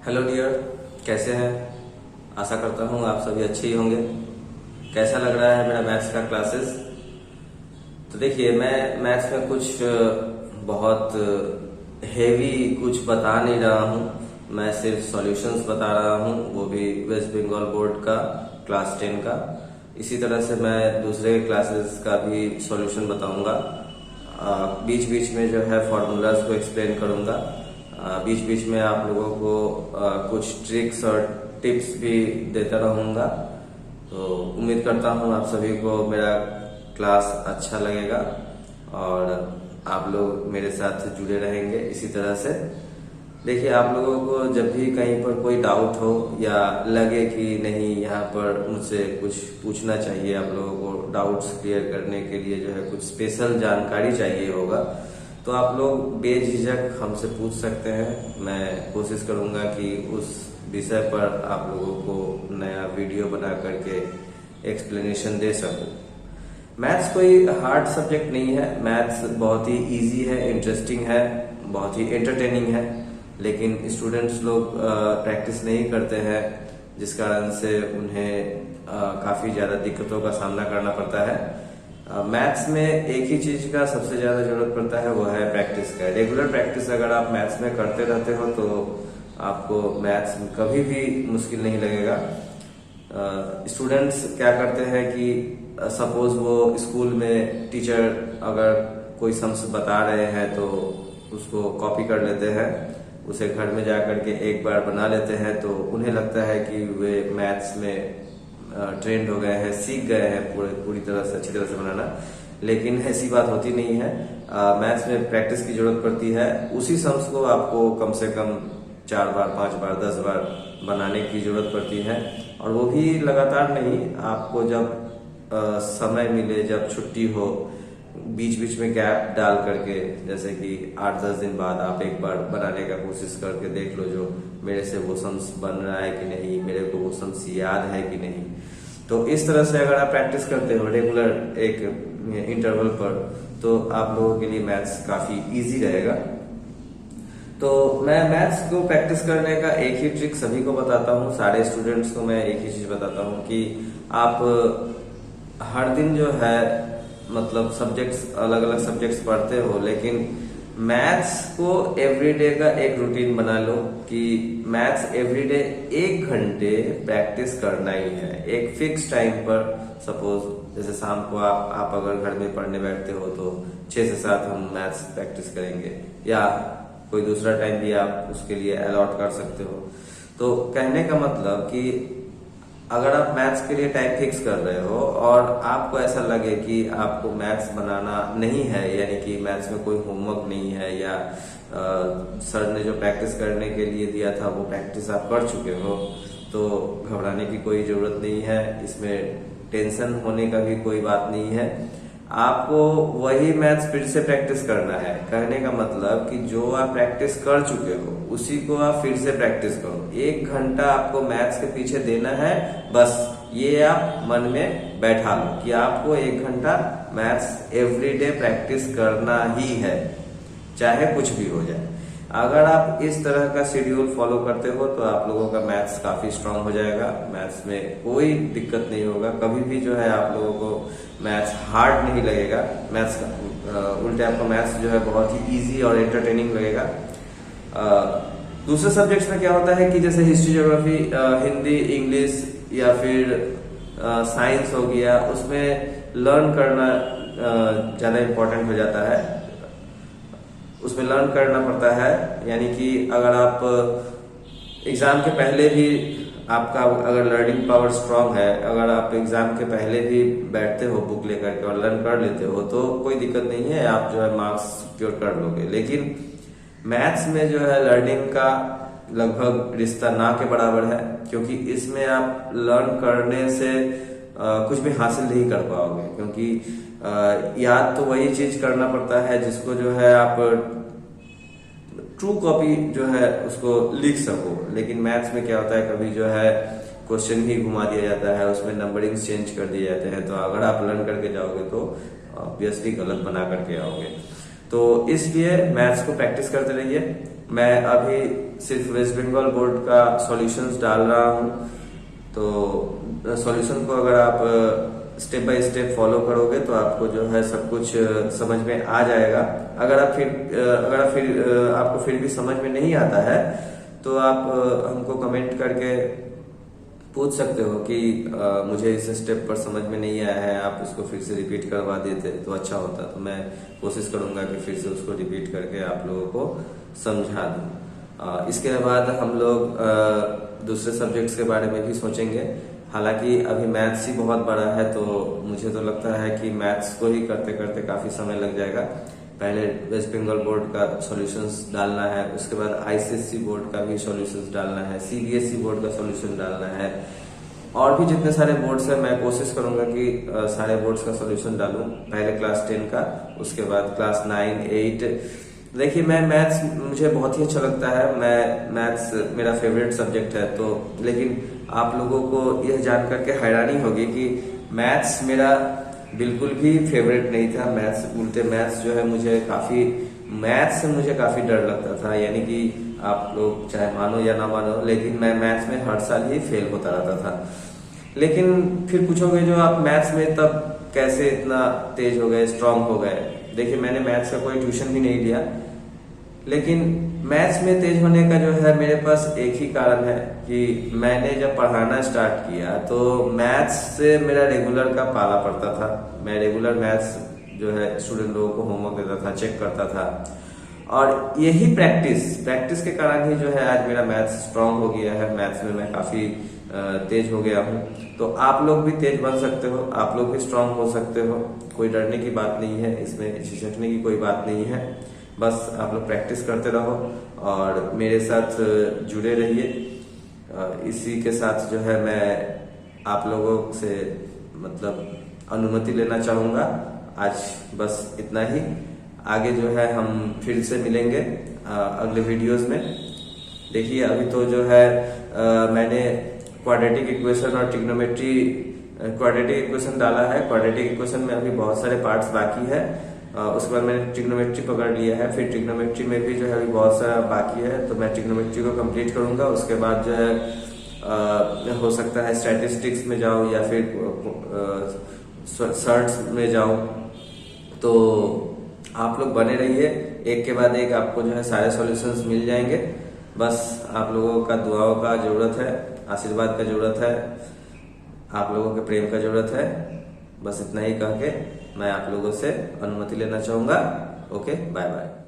Hello dear, कैसे हैं। आशा करता हूँ आप सभी अच्छे ही होंगे। कैसा लग रहा है मेरा मैथ्स का क्लासेस। तो देखिए, मैं मैथ्स में कुछ बहुत हेवी कुछ बता नहीं रहा हूँ। मैं सिर्फ सॉल्यूशंस बता रहा हूँ, वो भी वेस्ट बंगाल बोर्ड का क्लास 10 का। इसी तरह से मैं दूसरे क्लासेस का भी सॉल्यूशन बताऊंगा। बीच बीच में जो है फॉर्मूलाज को एक्सप्लेन करूंगा। बीच बीच में आप लोगों को कुछ ट्रिक्स और टिप्स भी देता रहूंगा। तो उम्मीद करता हूँ आप सभी को मेरा क्लास अच्छा लगेगा और आप लोग मेरे साथ जुड़े रहेंगे इसी तरह से। देखिए, आप लोगों को जब भी कहीं पर कोई डाउट हो या लगे कि नहीं यहाँ पर मुझसे कुछ पूछना चाहिए, आप लोगों को डाउट्स क्लियर करने के लिए जो है कुछ स्पेशल जानकारी चाहिए होगा, तो आप लोग बेझिझक हमसे पूछ सकते हैं। मैं कोशिश करूंगा कि उस विषय पर आप लोगों को नया वीडियो बना करके एक्सप्लेनेशन दे सकूं। मैथ्स कोई हार्ड सब्जेक्ट नहीं है। मैथ्स बहुत ही इजी है, इंटरेस्टिंग है, बहुत ही एंटरटेनिंग है। लेकिन स्टूडेंट्स लोग प्रैक्टिस नहीं करते हैं, जिस कारण से उन्हें काफी ज्यादा दिक्कतों का सामना करना पड़ता है। मैथ्स में एक ही चीज का सबसे ज्यादा जरूरत पड़ता है, वो है प्रैक्टिस का। रेगुलर प्रैक्टिस अगर आप मैथ्स में करते रहते हो तो आपको मैथ्स कभी भी मुश्किल नहीं लगेगा। स्टूडेंट्स क्या करते हैं कि सपोज वो स्कूल में टीचर अगर कोई सम्स बता रहे हैं तो उसको कॉपी कर लेते हैं, उसे घर में जाकर के एक बार बना लेते हैं, तो उन्हें लगता है कि वे मैथ्स में ट्रेंड हो गए हैं, सीख गए हैं पूरी तरह से, अच्छी तरह से बनाना। लेकिन ऐसी बात होती नहीं है। मैथ्स में प्रैक्टिस की जरूरत पड़ती है। उसी सम्स को आपको कम से कम 4 बार, 5 बार, 10 बार बनाने की जरूरत पड़ती है, और वो भी लगातार नहीं। आपको जब समय मिले, जब छुट्टी हो, बीच बीच में गैप डाल करके, जैसे कि 8-10 दिन बाद आप एक बार बनाने का कोशिश करके देख लो जो मेरे से वो सम्स बन रहा है कि नहीं, मेरे को वो सम्स याद है कि नहीं। तो इस तरह से अगर आप प्रैक्टिस करते हो रेगुलर एक इंटरवल पर, तो आप लोगों के लिए मैथ्स काफी इजी रहेगा। तो मैं मैथ्स को प्रैक्टिस करने का एक ही ट्रिक सभी को बताता हूँ, सारे स्टूडेंट्स को मैं एक ही चीज बताता हूँ कि आप हर दिन जो है, मतलब सब्जेक्ट्स, अलग अलग सब्जेक्ट्स पढ़ते हो, लेकिन मैथ्स को एवरीडे का एक रूटीन बना लो कि मैथ्स एवरीडे 1 घंटे प्रैक्टिस करना ही है। एक फिक्स टाइम पर, सपोज जैसे शाम को आप अगर घर में पढ़ने बैठते हो तो 6 से 7 हम मैथ्स प्रैक्टिस करेंगे, या कोई दूसरा टाइम भी आप उसके लिए अलॉट कर सकते हो। तो कहने का मतलब कि अगर आप मैथ्स के लिए टाइम फिक्स कर रहे हो और आपको ऐसा लगे कि आपको मैथ्स बनाना नहीं है, यानी कि मैथ्स में कोई होमवर्क नहीं है, या सर ने जो प्रैक्टिस करने के लिए दिया था वो प्रैक्टिस आप कर चुके हो, तो घबराने की कोई जरूरत नहीं है। इसमें टेंशन होने का भी कोई बात नहीं है। आपको वही मैथ्स फिर से प्रैक्टिस करना है। कहने का मतलब कि जो आप प्रैक्टिस कर चुके हो उसी को आप फिर से प्रैक्टिस करो। 1 घंटा आपको मैथ्स के पीछे देना है, बस ये आप मन में बैठा लो कि आपको 1 घंटा मैथ्स एवरीडे प्रैक्टिस करना ही है, चाहे कुछ भी हो जाए। अगर आप इस तरह का शेड्यूल फॉलो करते हो तो आप लोगों का मैथ्स काफी स्ट्रांग हो जाएगा। मैथ्स में कोई दिक्कत नहीं होगा, कभी भी जो है आप लोगों को मैथ्स हार्ड नहीं लगेगा। मैथ्स उल्टे आपको मैथ्स जो है बहुत ही इजी और एंटरटेनिंग लगेगा। दूसरे सब्जेक्ट्स में क्या होता है कि जैसे हिस्ट्री, ज्योग्राफी, हिंदी, इंग्लिश या फिर साइंस हो गया, उसमें लर्न करना ज्यादा इम्पोर्टेंट हो जाता है। उसमें लर्न करना पड़ता है, यानी कि अगर आप एग्जाम के पहले भी, आपका अगर लर्निंग पावर स्ट्रांग है, अगर आप एग्जाम के पहले भी बैठते हो बुक लेकर के और लर्न कर लेते हो तो कोई दिक्कत नहीं है, आप जो है मार्क्स सिक्योर कर लोगे। लेकिन मैथ्स में जो है लर्निंग का लगभग रिश्ता ना के बराबर है, क्योंकि इसमें आप लर्न करने से कुछ भी हासिल नहीं कर पाओगे, क्योंकि याद तो वही चीज करना पड़ता है जिसको जो है आप ट्रू कॉपी जो है उसको लिख सको। लेकिन मैथ्स में क्या होता है, कभी जो है क्वेश्चन ही घुमा दिया जाता है, उसमें नंबरिंग चेंज कर दिए जाते हैं, तो अगर आप लर्न करके जाओगे तो ऑब्वियसली गलत बना करके आओगे। तो इसलिए मैथ्स को प्रैक्टिस करते रहिए। मैं अभी सिर्फ वेस्ट बंगाल बोर्ड का सॉल्यूशंस डाल रहा हूँ। तो सॉल्यूशन को अगर आप स्टेप बाय स्टेप फॉलो करोगे तो आपको जो है सब कुछ समझ में आ जाएगा। अगर आपको फिर भी समझ में नहीं आता है तो आप हमको कमेंट करके पूछ सकते हो कि मुझे इस स्टेप पर समझ में नहीं आया है, आप उसको फिर से रिपीट करवा देते तो अच्छा होता। तो मैं कोशिश करूंगा कि फिर से उसको रिपीट करके आप लोगों को समझा दूं। इसके बाद हम लोग दूसरे सब्जेक्ट्स के बारे में भी सोचेंगे। हालांकि अभी मैथ्स ही बहुत बड़ा है तो मुझे तो लगता है कि मैथ्स को ही करते करते काफी समय लग जाएगा। पहले वेस्ट बंगाल बोर्ड का सॉल्यूशंस डालना है, उसके बाद आईसीएसई बोर्ड का भी सॉल्यूशंस डालना है, सीबीएसई बोर्ड का सॉल्यूशन डालना है, और भी जितने सारे बोर्ड्स हैं मैं कोशिश करूंगा कि सारे बोर्ड्स का सॉल्यूशन डालूं। पहले क्लास 10 का, उसके बाद क्लास 9, 8। देखिए मैं मैथ्स मुझे बहुत ही अच्छा लगता है, मैं मैथ्स मेरा फेवरेट सब्जेक्ट है। तो लेकिन आप लोगों को यह जान करके हैरानी होगी कि मैथ्स मेरा बिल्कुल भी फेवरेट नहीं था। मैथ्स उल्टे मैथ्स जो है मैथ्स से मुझे काफी डर लगता था। यानी कि आप लोग चाहे मानो या ना मानो, लेकिन मैं मैथ्स में हर साल ही फेल होता रहता था। लेकिन फिर पूछोगे जो आप मैथ्स में तब कैसे इतना तेज हो गए, स्ट्रांग हो गए। देखिए मैंने मैथ्स का कोई ट्यूशन भी नहीं लिया, लेकिन मैथ्स में तेज होने का जो है मेरे पास एक ही कारण है कि मैंने जब पढ़ाना स्टार्ट किया तो मैथ्स से मेरा रेगुलर का पाला पड़ता था। मैं रेगुलर मैथ्स जो है स्टूडेंट लोगों को होमवर्क देता था, चेक करता था, और यही प्रैक्टिस के कारण ही जो है आज मेरा मैथ्स स्ट्रांग हो गया है। मैथ्स में मैं काफी तेज हो गया हूँ। तो आप लोग भी तेज बन सकते हो, आप लोग भी स्ट्रांग हो सकते हो। कोई डरने की बात नहीं है, इसमें झिझकने की कोई बात नहीं है। बस आप लोग प्रैक्टिस करते रहो और मेरे साथ जुड़े रहिए। इसी के साथ जो है मैं आप लोगों से मतलब अनुमति लेना चाहूंगा। आज बस इतना ही। आगे जो है हम फिर से मिलेंगे अगले वीडियोस में। देखिए अभी तो जो है मैंने क्वाड्रेटिक इक्वेशन और ट्रिग्नोमेट्री क्वाड्रेटिक इक्वेशन डाला है। क्वाड्रेटिक इक्वेशन में अभी बहुत सारे पार्ट्स बाकी है। उसके बाद मैंने ट्रिग्नोमेट्री पकड़ लिया है। फिर ट्रिग्नोमेट्री में भी जो है अभी बहुत सारा बाकी है, तो मैं ट्रिग्नोमेट्री को कंप्लीट करूंगा। उसके बाद जो है हो सकता है स्टैटिस्टिक्स में जाऊं या फिर सर्ट्स में जाऊं। तो आप लोग बने रहिए, एक के बाद एक आपको जो है सारे सॉल्यूशंस मिल जाएंगे। बस आप लोगों का दुआओं का जरूरत है, आशीर्वाद का जरूरत है, आप लोगों के प्रेम का जरूरत है। बस इतना ही कह के मैं आप लोगों से अनुमति लेना चाहूंगा। Okay, bye bye.